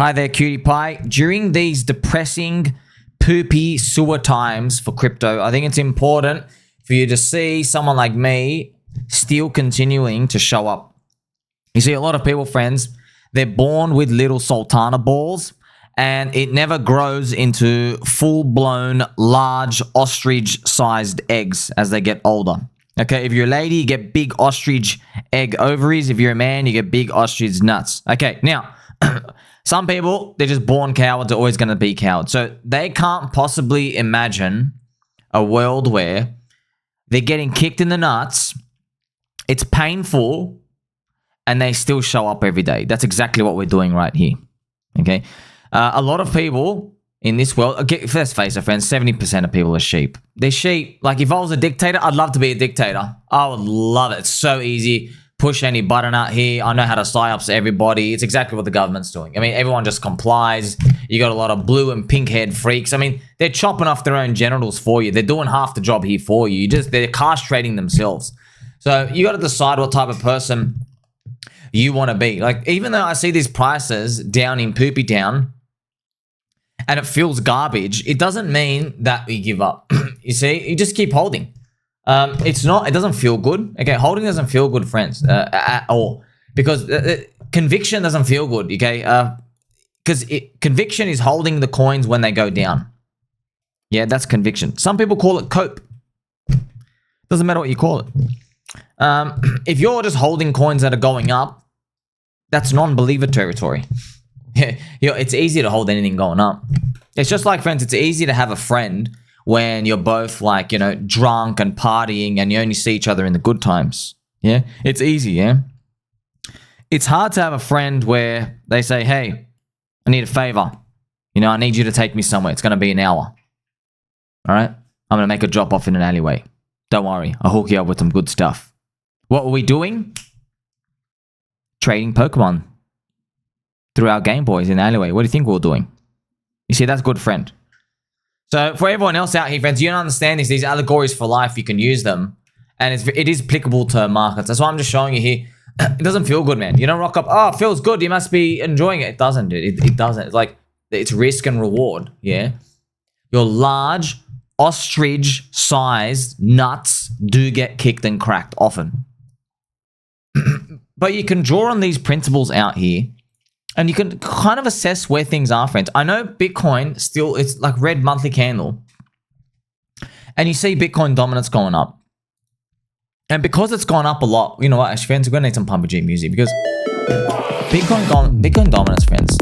Hi there, cutie pie. During these depressing, poopy sewer times for crypto, I think it's important for you to see someone like me still continuing to show up. You see, a lot of people, friends, they're born with little Soylana balls and it never grows into full-blown, large ostrich-sized eggs as they get older. Okay, if you're a lady, you get big ostrich egg ovaries. If you're a man, you get big ostrich nuts. Okay, now... Some people, they're just born cowards, are always going to be cowards. So they can't possibly imagine a world where they're getting kicked in the nuts, it's painful, and they still show up every day. That's exactly what we're doing right here. Okay? A lot of people in this world, okay, let's face it, friends, 70% of people are sheep. They're sheep. Like, if I was a dictator, I'd love to be a dictator. I would love it. It's so easy. Push any button out here. I know how to psyops everybody. It's exactly what the government's doing. I mean, everyone just complies. You got a lot of blue and pink haired freaks. I mean, they're chopping off their own genitals for you. They're doing half the job here for you. They're castrating themselves. So you got to decide what type of person you want to be. Like, even though I see these prices down in Poopy Town and it feels garbage, it doesn't mean that we give up. You see, you just keep holding. It doesn't feel good. Okay, holding doesn't feel good, friends, at all. Because conviction doesn't feel good, okay? Because conviction is holding the coins when they go down. Yeah, that's conviction. Some people call it cope. Doesn't matter what you call it. If you're just holding coins that are going up, that's non-believer territory. Yeah, it's easy to hold anything going up. It's just like, friends, it's easy to have a friend when you're both, like, you know, drunk and partying and you only see each other in the good times. Yeah, it's easy, yeah? It's hard to have a friend where they say, hey, I need a favor. You know, I need you to take me somewhere. It's going to be an hour. All right? I'm going to make a drop off in an alleyway. Don't worry. I'll hook you up with some good stuff. What were we doing? Trading Pokemon through our Game Boys in the alleyway. What do you think we were doing? You see, that's a good friend. So for everyone else out here, friends, you don't understand this. These allegories for life, you can use them. And it is applicable to markets. That's why I'm just showing you here. It doesn't feel good, man. You don't rock up, oh, it feels good. You must be enjoying it. It doesn't, dude. It doesn't. It's like, it's risk and reward, yeah? Your large, ostrich-sized nuts do get kicked and cracked often. But you can draw on these principles out here. And you can kind of assess where things are, friends. I know Bitcoin still, it's like red monthly candle. And you see Bitcoin dominance going up. And because it's gone up a lot, you know what, actually, friends, we're going to need some Pumpy G music because Bitcoin dominance, friends.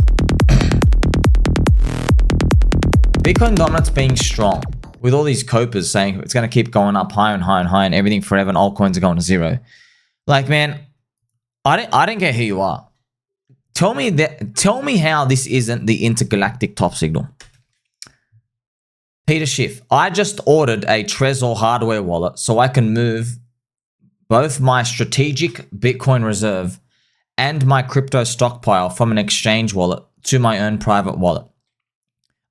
Bitcoin dominance being strong with all these copers saying it's going to keep going up higher and higher and higher and everything forever and altcoins are going to zero. Like, man, I don't care who you are. Tell me how this isn't the intergalactic top signal. Peter Schiff, I just ordered a Trezor hardware wallet so I can move both my strategic Bitcoin reserve and my crypto stockpile from an exchange wallet to my own private wallet.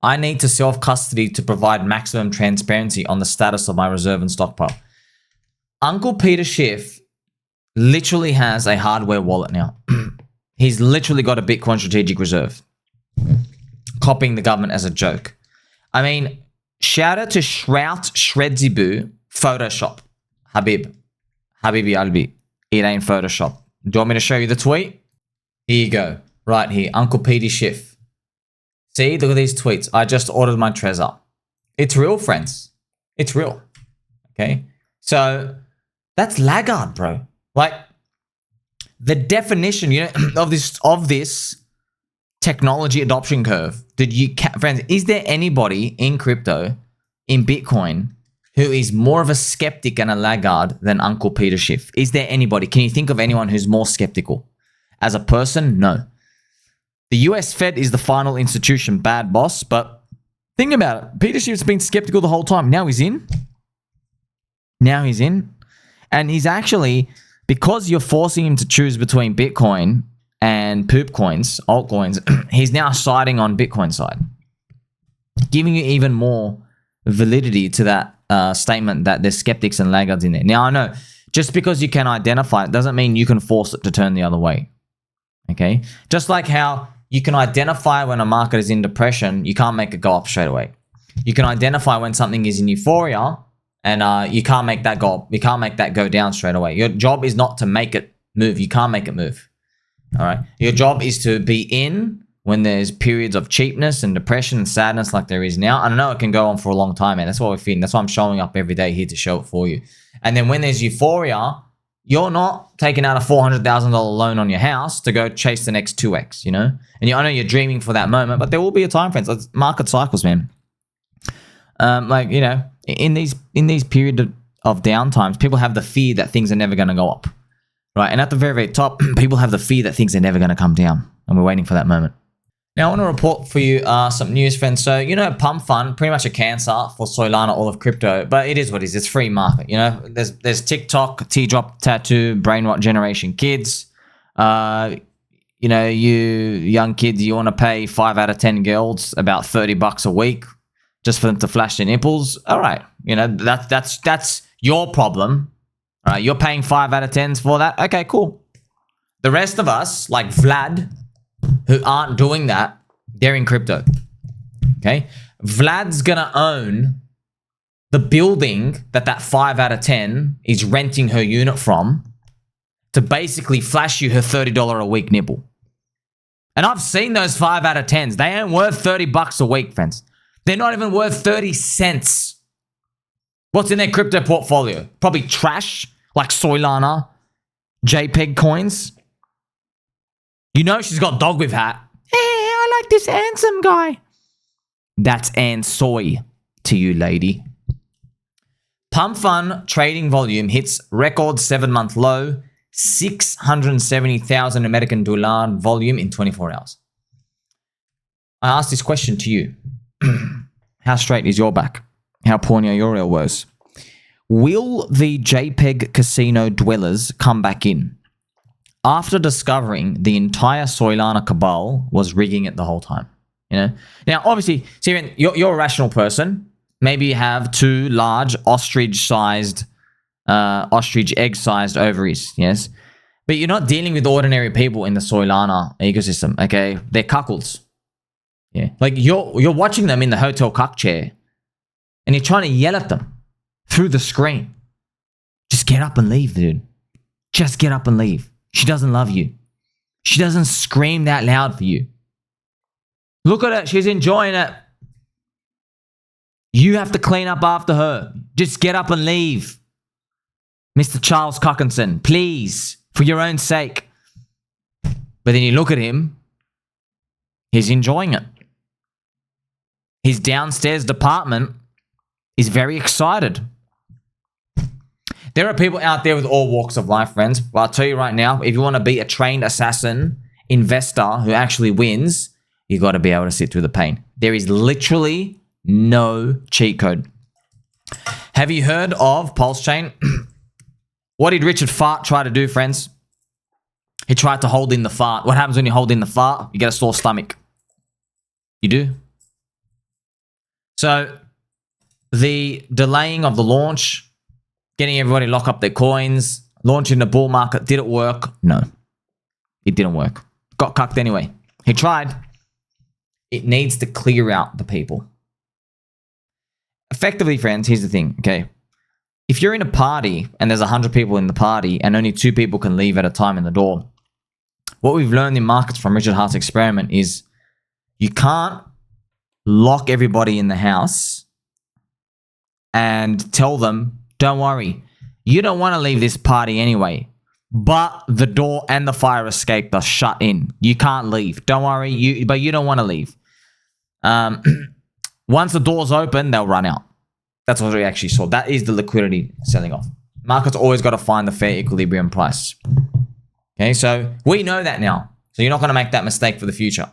I need to self-custody to provide maximum transparency on the status of my reserve and stockpile. Uncle Peter Schiff literally has a hardware wallet now. He's literally got a Bitcoin strategic reserve. Copying the government as a joke. I mean, shout out to Shrout Shredzibu, Photoshop. Habibi Albi. It ain't Photoshop. Do you want me to show you the tweet? Here you go. Right here. Uncle Peter Schiff. See, look at these tweets. I just ordered my Trezor. It's real, friends. It's real. Okay? So, that's laggard, bro. Like, the definition, you know, of this technology adoption curve, friends, is there anybody in crypto, in Bitcoin, who is more of a skeptic and a laggard than Uncle Peter Schiff? Is there anybody? Can you think of anyone who's more skeptical? As a person, no. The US Fed is the final institution, bad boss, but think about it. Peter Schiff's been skeptical the whole time. Now he's in. And he's actually... Because you're forcing him to choose between Bitcoin and poop coins, altcoins, he's now siding on Bitcoin side. Giving you even more validity to that statement that there's skeptics and laggards in there. Now, I know, just because you can identify it doesn't mean you can force it to turn the other way. Okay? Just like how you can identify when a market is in depression. You can't make it go up straight away. You can identify when something is in euphoria, and you can't make that go up. You can't make that go down straight away. Your job is not to make it move. You can't make it move. All right. Your job is to be in when there's periods of cheapness and depression and sadness like there is now. I know it can go on for a long time, man. That's what we're feeling. That's why I'm showing up every day here to show it for you. And then when there's euphoria, you're not taking out a $400,000 loan on your house to go chase the next 2x, you know? And I know you're dreaming for that moment, but there will be a time, friends. It's market cycles, man. Like, you know, in these period of downtimes, people have the fear that things are never going to go up, right? And at the very, very top, people have the fear that things are never going to come down, and we're waiting for that moment. Now, I want to report for you some news, friends. So, you know, PumpFun, pretty much a cancer for Soylana, all of crypto, but it is what it is. It's free market, you know. There's TikTok, T-drop tattoo, brain rot generation kids. You know, you young kids, you want to pay 5 out of 10 girls about $30 a week just for them to flash their nipples. All right, you know, that's your problem. All right, you're paying 5 out of 10s for that. Okay, cool. The rest of us, like Vlad, who aren't doing that, they're in crypto. Okay? Vlad's gonna own the building that 5 out of 10 is renting her unit from to basically flash you her $30 a week nipple. And I've seen those 5 out of 10s. They ain't worth $30 a week, friends. They're not even worth 30 cents. What's in their crypto portfolio? Probably trash, like Soylana, JPEG coins. You know she's got dog with hat. Hey, I like this handsome guy. That's Ansoy to you, lady. PumpFun trading volume hits record 7-month low, 670,000 American dollar volume in 24 hours. I asked this question to you. How straight is your back? How poorly are your real woes? Will the JPEG casino dwellers come back in? After discovering the entire Soylana cabal was rigging it the whole time, you know? Now, obviously, Steven, you're a rational person. Maybe you have 2 large ostrich-egg-sized ovaries, yes? But you're not dealing with ordinary people in the Soylana ecosystem, okay? They're cuckolds. Yeah. Like, you're watching them in the hotel cuck chair, and you're trying to yell at them through the screen. Just get up and leave, dude. Just get up and leave. She doesn't love you. She doesn't scream that loud for you. Look at her. She's enjoying it. You have to clean up after her. Just get up and leave. Mr. Charles Cockinson, please, for your own sake. But then you look at him. He's enjoying it. His downstairs department is very excited. There are people out there with all walks of life, friends. But I'll tell you right now, if you want to be a trained assassin investor who actually wins, you got to be able to sit through the pain. There is literally no cheat code. Have you heard of PulseChain? What did Richard Fart try to do, friends? He tried to hold in the fart. What happens when you hold in the fart? You get a sore stomach. You do. So the delaying of the launch, getting everybody lock up their coins, launching the bull market, did it work? No, it didn't work. Got cucked anyway. He tried. It needs to clear out the people. Effectively, friends, here's the thing, okay? If you're in a party and there's 100 people in the party and only 2 people can leave at a time in the door, what we've learned in markets from Richard Hart's experiment is you can't lock everybody in the house and tell them, don't worry, you don't want to leave this party anyway, but the door and the fire escape are shut in. You can't leave. Don't worry, but you don't want to leave. Once the door's open, they'll run out. That's what we actually saw. That is the liquidity selling off. Markets always got to find the fair equilibrium price. Okay, so we know that now. So you're not going to make that mistake for the future.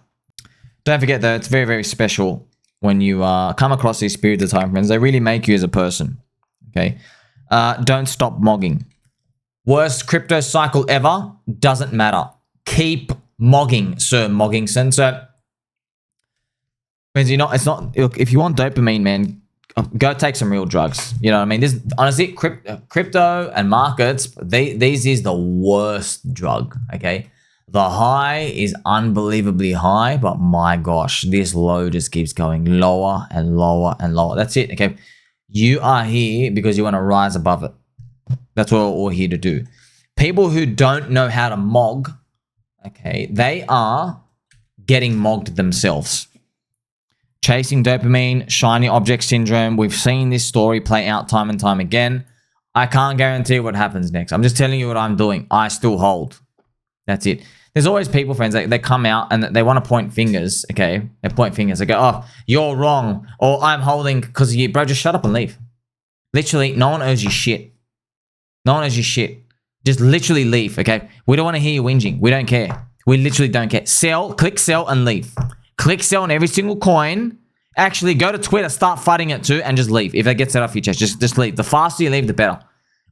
Don't forget though, it's very, very special when you come across these periods of time, friends. They really make you as a person. Okay, don't stop mogging. Worst crypto cycle ever, doesn't matter. Keep mogging, Sir Moggingson. So, friends, it's not. Look, if you want dopamine, man, go take some real drugs. You know what I mean? This honestly, crypto and markets, these is the worst drug. Okay, The high is unbelievably high, but my gosh, this low just keeps going lower and lower and lower. That's it, okay? You are here because you want to rise above it. That's what we're all here to do. People who don't know how to mog, okay, they are getting mogged themselves. Chasing dopamine, shiny object syndrome. We've seen this story play out time and time again. I can't guarantee what happens next. I'm just telling you what I'm doing. I still hold. That's it. There's always people, friends, they come out and they want to point fingers, okay? They point fingers. They go, oh, you're wrong. Or I'm holding because you, bro, just shut up and leave. Literally, no one owes you shit. No one owes you shit. Just literally leave, okay? We don't want to hear you whinging. We don't care. We literally don't care. Sell, click sell and leave. Click sell on every single coin. Actually, go to Twitter, start fighting it too, and just leave. If that gets it off your chest, just leave. The faster you leave, the better.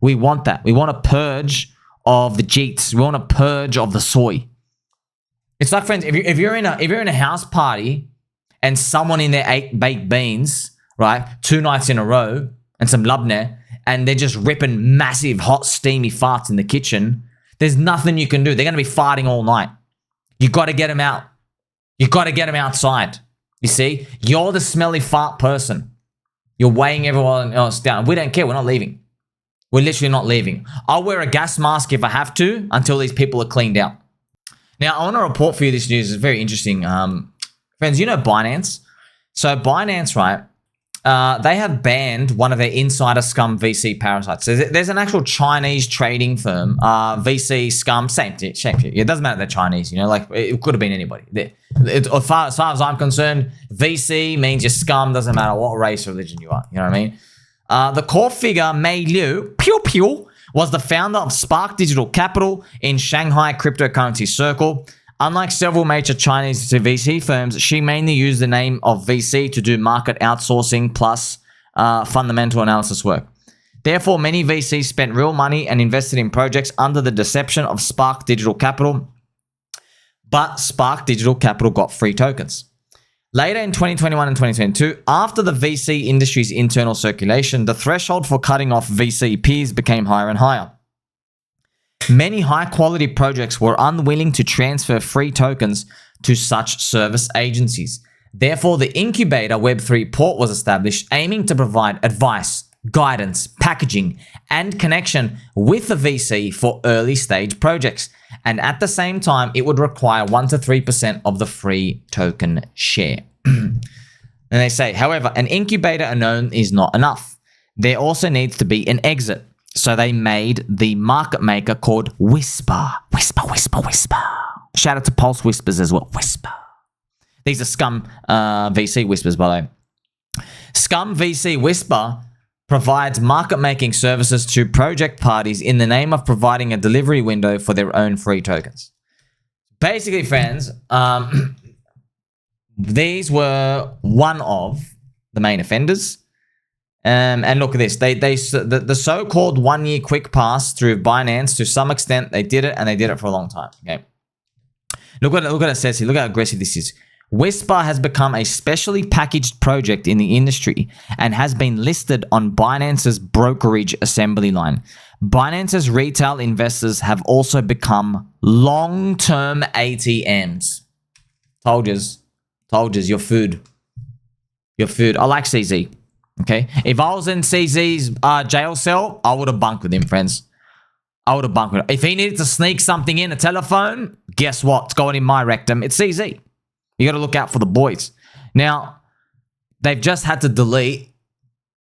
We want that. We want a purge of the jeets. We want a purge of the soy. It's like, friends, if you're in a house party and someone in there ate baked beans, right, 2 nights in a row and some labneh, and they're just ripping massive hot steamy farts in the kitchen, there's nothing you can do. They're going to be farting all night. You got to get them out. You got to get them outside. You see, you're the smelly fart person. You're weighing everyone else down. We don't care. We're not leaving. We're literally not leaving. I'll wear a gas mask if I have to until these people are cleaned out. Now, I want to report for you this news. It's very interesting. Friends, you know Binance? So Binance, right, they have banned one of their insider scum VC parasites. So there's an actual Chinese trading firm, VC scum, same shit. It doesn't matter they're Chinese, you know, like it could have been anybody. As far as I'm concerned, VC means you're scum, doesn't matter what race or religion you are, you know what I mean? The core figure, Mei Liu, was the founder of Spark Digital Capital in Shanghai cryptocurrency circle. Unlike several major Chinese VC firms, she mainly used the name of VC to do market outsourcing plus fundamental analysis work. Therefore, many VCs spent real money and invested in projects under the deception of Spark Digital Capital, but Spark Digital Capital got free tokens. Later in 2021 and 2022, after the VC industry's internal circulation, the threshold for cutting off VC peers became higher and higher. Many high-quality projects were unwilling to transfer free tokens to such service agencies. Therefore, the Incubator Web3 port was established, aiming to provide advice, guidance, packaging, and connection with the VC for early-stage projects. And at the same time, it would require 1 to 3% of the free token share. And they say, however, an incubator alone is not enough. There also needs to be an exit. So they made the market maker called Whisper. Whisper. Shout out to Pulse Whispers as well. Whisper. These are Scum VC Whispers, by the way. Scum VC Whisper provides market-making services to project parties in the name of providing a delivery window for their own free tokens. Basically, friends, these were one of the main offenders. And look at this. The so-called 1-year quick pass through Binance, to some extent, they did it, and they did it for a long time. Okay. Look what it says here. Look how aggressive this is. Whisper has become a specially packaged project in the industry and has been listed on Binance's brokerage assembly line. Binance's retail investors have also become long-term ATMs. Told yous, your food. I like CZ. Okay, if I was in CZ's jail cell, I would have bunked with him, friends. I would have bunked with him. If he needed to sneak something in a telephone, guess what? It's going in my rectum. It's CZ. You got to look out for the boys. Now, they've just had to delete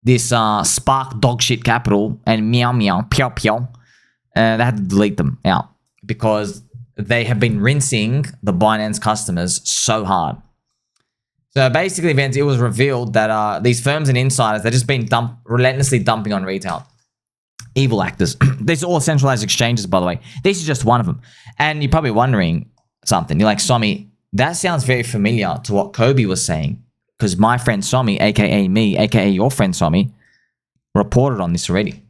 this Spark Dogshit Capital and Meow Piao. They had to delete them out because they have been rinsing the Binance customers so hard. So basically, Vince, it was revealed that these firms and insiders, they've just been relentlessly dumping on retail. Evil actors. These are all centralized exchanges, by the way. This is just one of them. And you're probably wondering something. You're like, Somi, that sounds very familiar to what Cobie was saying. Because my friend Somi, aka me, aka your friend Somi, reported on this already.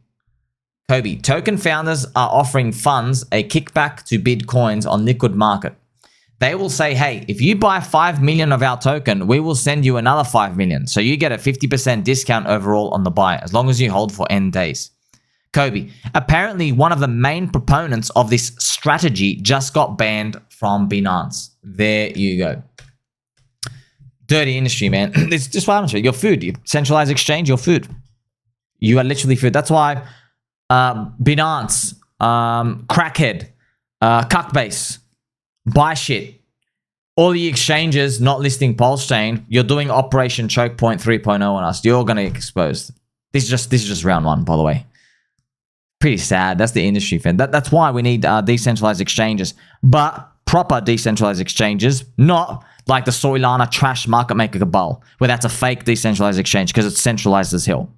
Cobie, token founders are offering funds a kickback to bid coins on liquid market. They will say, hey, if you buy 5 million of our token, we will send you another 5 million. So you get a 50% discount overall on the buy, as long as you hold for N days. Cobie. Apparently, one of the main proponents of this strategy just got banned from Binance. There you go. Dirty industry, man. It's just what happens to you. Your food. You centralized exchange, your food. You are literally food. That's why Binance, Crackhead, Cuckbase, Buy Shit, all the exchanges not listing PulseChain, you're doing Operation Choke Point 3.0 on us. You're going to get exposed. This is just round one, by the way. Pretty sad. That's the industry, fan. That's why we need decentralized exchanges. But proper decentralized exchanges, not like the Soylana trash market maker cabal, where that's a fake decentralized exchange because it's centralized as hell.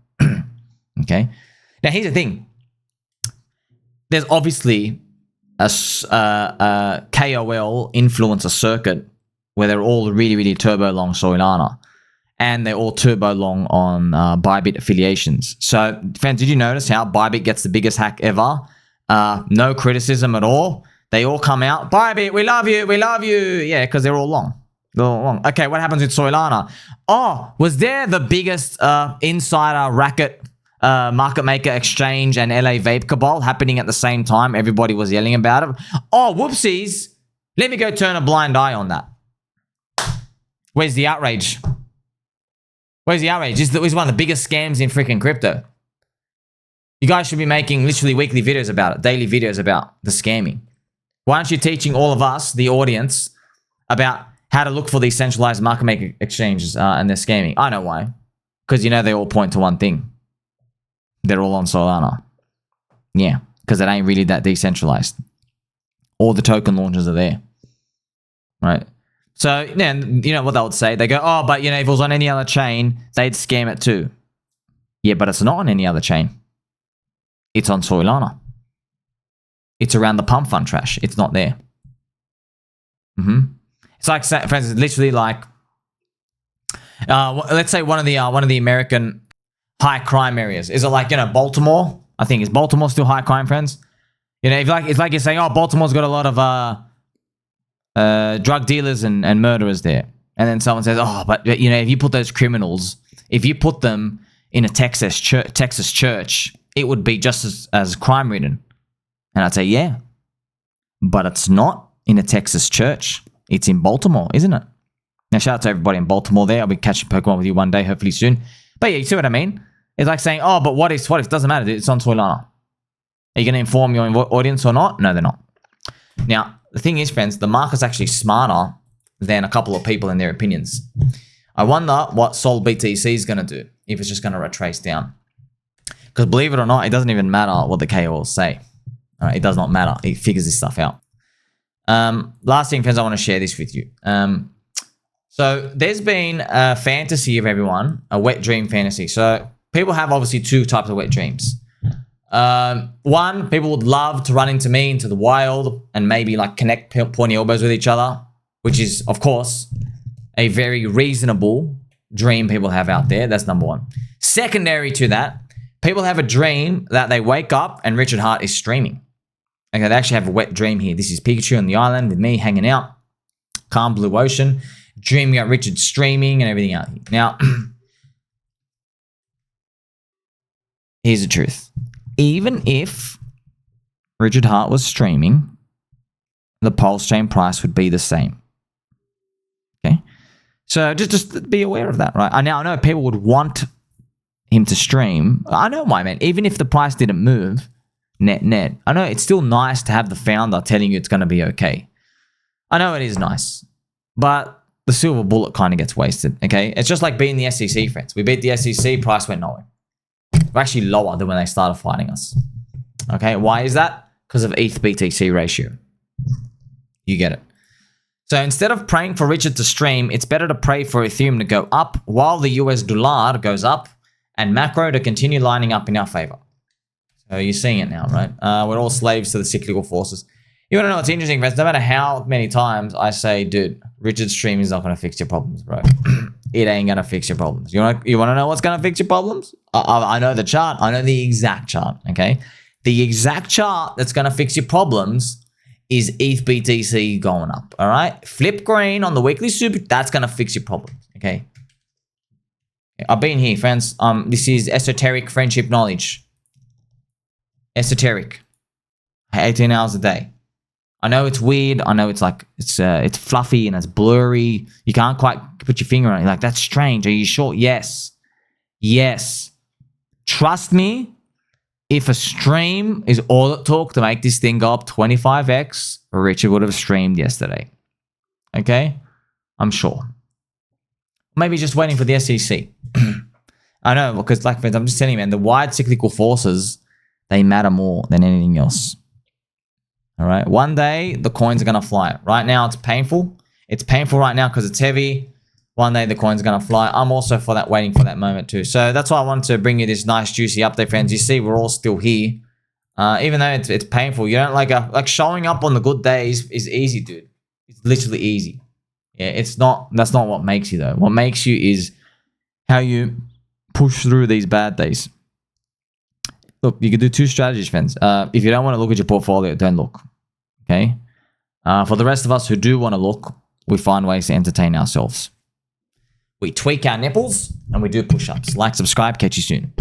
Okay? Now, here's the thing. There's obviously a KOL influencer circuit where they're all really, really turbo long Soylana. And they're all turbo long on Bybit affiliations. So, fans, did you notice how Bybit gets the biggest hack ever? No criticism at all. They all come out, Bybit, we love you, we love you. Yeah, because they're all long. They're all long. Okay, what happens with Soylana? Oh, was there the biggest insider racket market maker exchange and LA vape cabal happening at the same time? Everybody was yelling about it. Oh, whoopsies. Let me go turn a blind eye on that. Where's the outrage? Where's the outrage? This is one of the biggest scams in freaking crypto. You guys should be making literally weekly videos about it, daily videos about the scamming. Why aren't you teaching all of us, the audience, about how to look for these centralized market maker exchanges and their scamming? I know why. Because you know they all point to one thing. They're all on Solana. Yeah, because it ain't really that decentralized. All the token launchers are there. Right? So, then you know what they would say? They go, oh, but you know, if it was on any other chain, they'd scam it too. Yeah, but it's not on any other chain. It's on Soylana. It's around the PumpFun trash. It's not there. It's like, for instance, literally like, let's say one of the American high crime areas. Is it like, you know, Baltimore? I think, is Baltimore still high crime, friends? You know, it's like you're saying, oh, Baltimore's got a lot of drug dealers and murderers there. And then someone says, oh, but you know, if you put those criminals, if you put them in a Texas church, it would be just as crime ridden. And I'd say, yeah, but it's not in a Texas church. It's in Baltimore, isn't it? Now, shout out to everybody in Baltimore there. I'll be catching Pokemon with you one day, hopefully soon. But yeah, you see what I mean? It's like saying, oh, but what if? Doesn't matter. It's on Soylana. Are you going to inform your audience or not? No, they're not. Now, the thing is, friends, the market's actually smarter than a couple of people in their opinions. I wonder what Sol BTC is going to do if it's just going to retrace down. Because believe it or not, it doesn't even matter what the KOLs say. It does not matter. It figures this stuff out. Last thing, friends, I want to share this with you. So there's been a fantasy of everyone, a wet dream fantasy. So people have obviously two types of wet dreams. One, people would love to run into me into the wild and maybe like connect pointy elbows with each other, which is, of course, a very reasonable dream people have out there. That's number one. Secondary to that, people have a dream that they wake up and Richard Hart is streaming. Okay, they actually have a wet dream here. This is Pikachu on the island with me hanging out. Calm blue ocean. Dreaming about Richard streaming and everything out here. Now, here's the truth. Even if Richard Hart was streaming, the PulseChain price would be the same. Okay? So just be aware of that, right? I know people would want him to stream. I know why, man. Even if the price didn't move, net. I know it's still nice to have the founder telling you it's going to be okay. I know it is nice. But the silver bullet kind of gets wasted, okay? It's just like beating the SEC, friends. We beat the SEC, price went nowhere. We're actually lower than when they started fighting us. Okay, why is that? Because of ETH BTC ratio. You get it. So instead of praying for Richard to stream, it's better to pray for Ethereum to go up while the US dollar goes up and macro to continue lining up in our favor. So you're seeing it now, right? We're all slaves to the cyclical forces. You want to know what's interesting, friends? No matter how many times I say, dude, Richard's stream is not going to fix your problems, bro. It ain't going to fix your problems. You want to know what's going to fix your problems? I know the chart. I know the exact chart, okay? The exact chart that's going to fix your problems is ETH BTC going up, all right? Flip green on the weekly super, that's going to fix your problems, okay? I've been here, friends. This is esoteric friendship knowledge. esoteric. 18 hours a day. I know it's weird. I know it's like it's fluffy and it's blurry. You can't quite put your finger on it. You're like, that's strange. Are you sure? Yes. Yes. Trust me, if a stream is all it took to make this thing go up 25x, Richard would have streamed yesterday. Okay? I'm sure. Maybe just waiting for the SEC. I know, because like friends, I'm just telling you, man, the wide cyclical forces, they matter more than anything else. All right. One day the coins are going to fly. Right now it's painful. It's painful right now because it's heavy. One day the coins are going to fly. I'm also for that, waiting for that moment too. So that's why I wanted to bring you this nice juicy update, friends. You see, we're all still here. Even though it's painful, you don't like showing up on the good days is easy, dude. It's literally easy. Yeah, it's not. That's not what makes you though. What makes you is how you push through these bad days. Look, you can do two strategies, friends. If you don't want to look at your portfolio, don't look. Okay. For the rest of us who do want to look, we find ways to entertain ourselves. We tweak our nipples and we do push-ups. Like, subscribe, catch you soon.